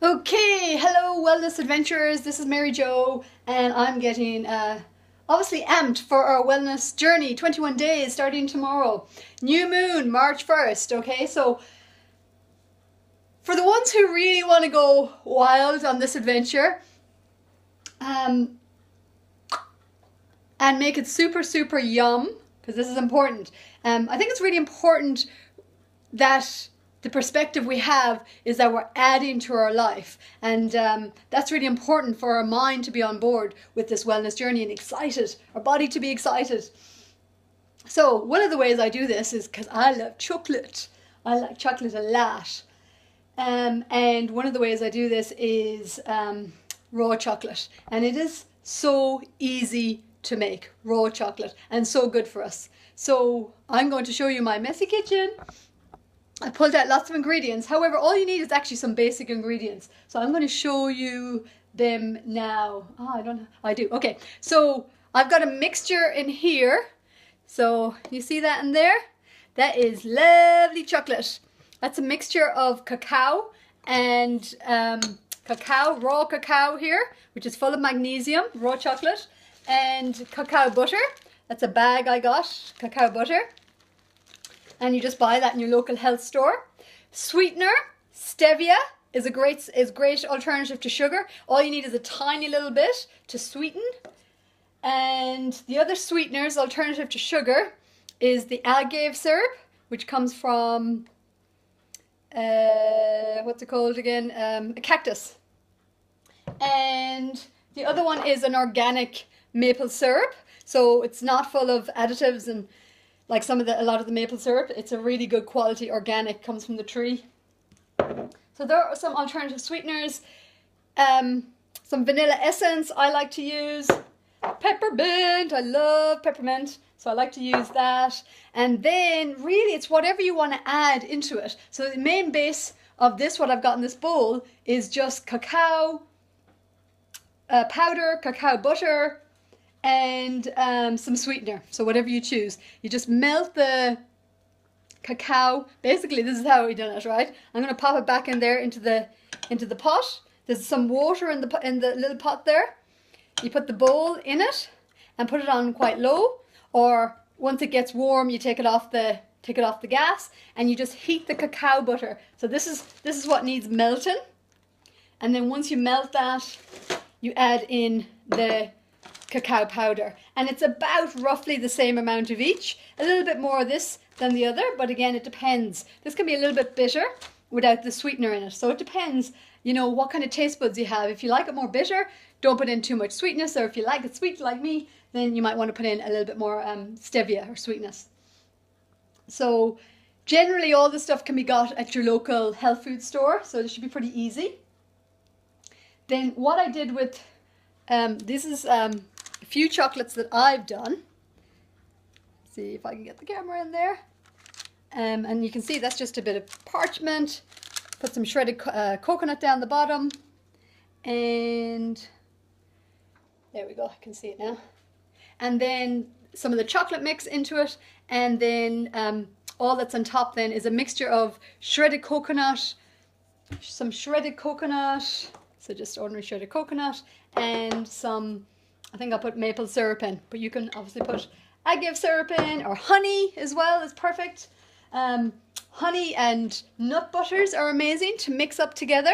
Okay, hello wellness adventurers. This is Mary Jo, and I'm getting obviously amped for our wellness journey. 21 days starting tomorrow. New moon, March 1st. Okay, so for the ones who really want to go wild on this adventure, and make it super yum, because this is important. I think it's really important that the perspective we have is that we're adding to our life, and that's really important for our mind to be on board with this wellness journey and excited, our body to be excited. So one of the ways I do this is because I love chocolate. I like chocolate a lot, and one of the ways I do this is raw chocolate, and it is so easy to make raw chocolate and so good for us. So I'm going to show you my messy kitchen. I pulled out lots of ingredients. However, all you need is actually some basic ingredients. So I'm going to show you them now. Oh, I do. Okay. So I've got a mixture in here. So you see that in there? That is lovely chocolate. That's a mixture of cacao and raw cacao here, which is full of magnesium, raw chocolate, and cacao butter. That's a bag I got, cacao butter. And you just buy that in your local health store. Sweetener, stevia, is a great alternative to sugar. All you need is a tiny little bit to sweeten. And the other sweeteners, alternative to sugar, is the agave syrup, which comes from, what's it called again? A cactus. And the other one is an organic maple syrup. So it's not full of additives and like a lot of the maple syrup. It's a really good quality organic, comes from the tree. So there are some alternative sweeteners. Some vanilla essence I like to use. Peppermint, I love peppermint, so I like to use that. And then really it's whatever you want to add into it. So the main base of this, what I've got in this bowl, is just cacao powder, cacao butter, and some sweetener. So whatever you choose, you just melt the cacao. Basically, this is how we done it, right? I'm going to pop it back in there into the pot. There's some water in the little pot there. You put the bowl in it and put it on quite low, or once it gets warm, you take it off the gas, and you just heat the cacao butter. So this is what needs melting, and then once you melt that, you add in the cacao powder, and it's about roughly the same amount of each. A little bit more of this than the other, but again, it depends. This can be a little bit bitter without the sweetener in it, so it depends, you know, what kind of taste buds you have. If you like it more bitter, don't put in too much sweetness, or if you like it sweet like me, then you might want to put in a little bit more stevia or sweetness. So generally all this stuff can be got at your local health food store, so this should be pretty easy. Then what I did with this is a few chocolates that I've done. See if I can get the camera in there. And you can see that's just a bit of parchment. Put some shredded coconut down the bottom. And there we go, I can see it now. And then some of the chocolate mix into it. And then all that's on top then is a mixture of shredded coconut, some shredded coconut, so just ordinary shredded coconut, and some, I think I'll put maple syrup in, but you can obviously put agave syrup in, or honey as well is perfect. Honey and nut butters are amazing to mix up together.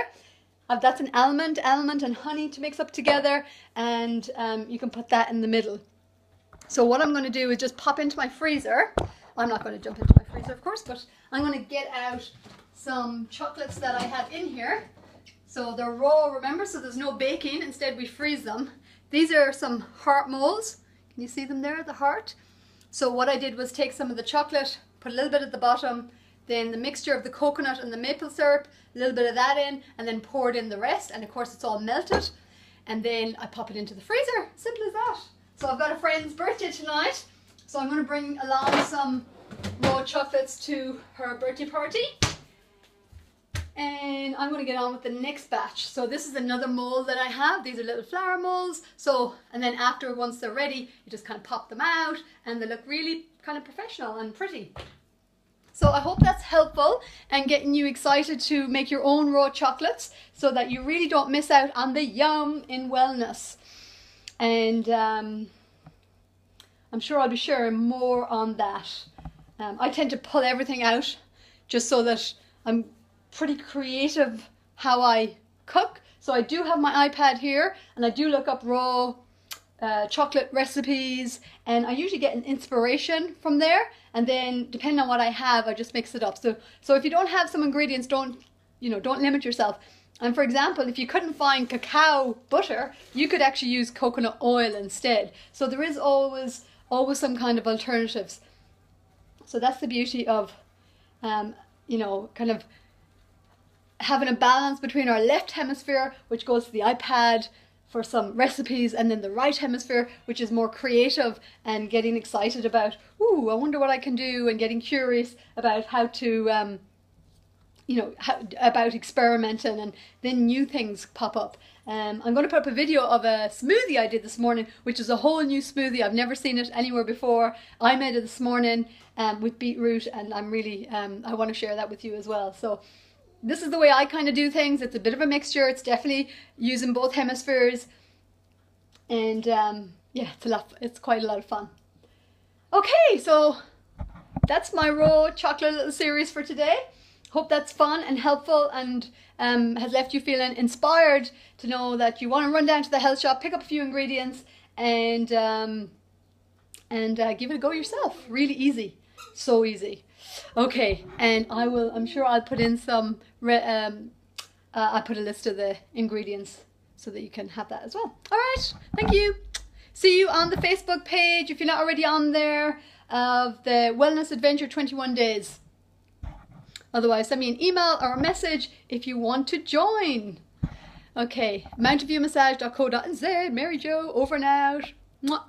That's an almond and honey to mix up together, and you can put that in the middle. So what I'm going to do is just pop into my freezer. I'm not going to jump into my freezer, of course, but I'm going to get out some chocolates that I have in here. So they're raw, remember, so there's no baking. Instead, we freeze them. These are some heart molds. Can you see them there, the heart? So what I did was take some of the chocolate, put a little bit at the bottom, then the mixture of the coconut and the maple syrup, a little bit of that in, and then poured in the rest. And of course, it's all melted. And then I pop it into the freezer. Simple as that. So I've got a friend's birthday tonight, so I'm going to bring along some raw chocolates to her birthday party. And I'm going to get on with the next batch. So this is another mold that I have. These are little flower molds. So, and then after, once they're ready, you just kind of pop them out and they look really kind of professional and pretty. So I hope that's helpful and getting you excited to make your own raw chocolates so that you really don't miss out on the yum in wellness. And I'm sure I'll be sharing more on that. I tend to pull everything out just so that I'm pretty creative how I cook. So I do have my iPad here and I do look up raw chocolate recipes, and I usually get an inspiration from there, and then depending on what I have, I just mix it up. So if you don't have some ingredients, don't limit yourself. And for example, if you couldn't find cacao butter, you could actually use coconut oil instead. So there is always some kind of alternatives. So that's the beauty of kind of having a balance between our left hemisphere, which goes to the iPad for some recipes, and then the right hemisphere, which is more creative and getting excited about, ooh, I wonder what I can do, and getting curious about how to, about experimenting, and then new things pop up. I'm going to put up a video of a smoothie I did this morning, which is a whole new smoothie. I've never seen it anywhere before. I made it this morning with beetroot, and I'm really, I want to share that with you as well. So this is the way I kind of do things. It's a bit of a mixture. It's definitely using both hemispheres. And yeah, it's quite a lot of fun. Okay, so that's my raw chocolate little series for today. Hope that's fun and helpful, and has left you feeling inspired to know that you want to run down to the health shop, pick up a few ingredients, and give it a go yourself. Really easy. So easy. Okay, and I'm sure I'll put in some, I'll put a list of the ingredients so that you can have that as well. All right, thank you. See you on the Facebook page if you're not already on there, of the Wellness Adventure 21 Days. Otherwise, send me an email or a message if you want to join. Okay, mountainviewmassage.co.nz, Mary Jo, over and out. Mwah.